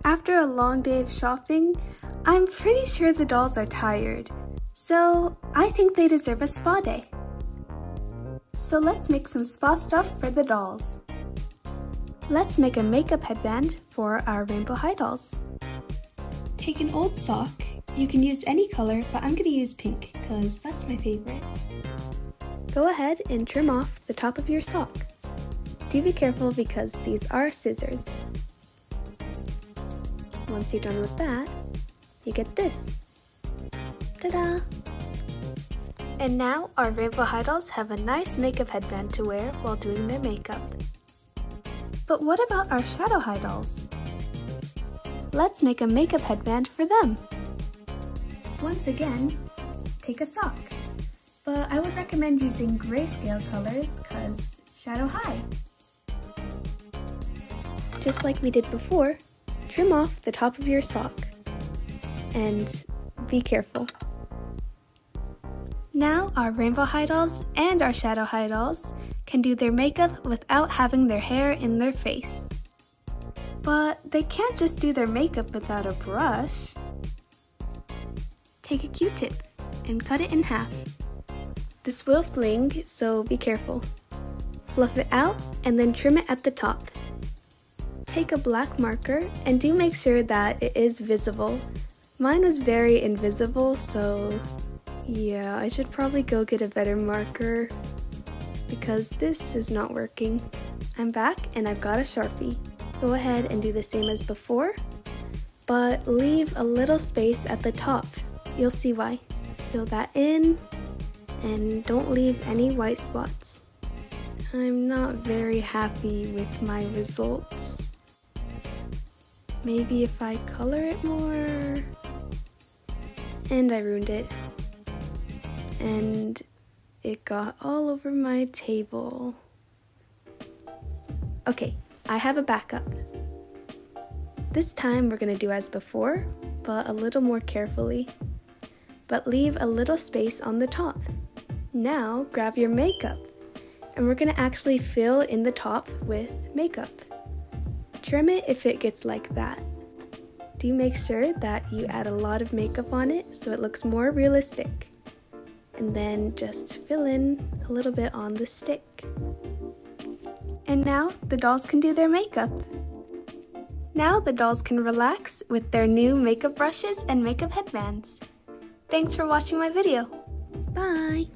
After a long day of shopping, I'm pretty sure the dolls are tired, so I think they deserve a spa day. So let's make some spa stuff for the dolls. Let's make a makeup headband for our Rainbow High dolls. Take an old sock. You can use any color, but I'm gonna use pink because that's my favorite. Go ahead and trim off the top of your sock. Do be careful because these are scissors. Once you're done with that, you get this. Ta-da! And now our Rainbow High dolls have a nice makeup headband to wear while doing their makeup. But what about our Shadow High dolls? Let's make a makeup headband for them. Once again, take a sock. But I would recommend using grayscale colors because Shadow High. Just like we did before, trim off the top of your sock. And be careful. Now our Rainbow High dolls and our Shadow High dolls can do their makeup without having their hair in their face. But they can't just do their makeup without a brush. Take a Q-tip and cut it in half. This will fling, so be careful. Fluff it out and then trim it at the top. Take a black marker and do make sure that it is visible. Mine was very invisible, so yeah, I should probably go get a better marker because this is not working. I'm back and I've got a Sharpie. Go ahead and do the same as before, but leave a little space at the top. You'll see why. Fill that in and don't leave any white spots. I'm not very happy with my results. Maybe if I color it more. And I ruined it. And it got all over my table. Okay, I have a backup. This time we're gonna do as before, but a little more carefully. But leave a little space on the top. Now grab your makeup, and we're gonna actually fill in the top with makeup. Trim it if it gets like that. Do make sure that you add a lot of makeup on it so it looks more realistic. And then just fill in a little bit on the stick. And now the dolls can do their makeup. Now the dolls can relax with their new makeup brushes and makeup headbands. Thanks for watching my video. Bye!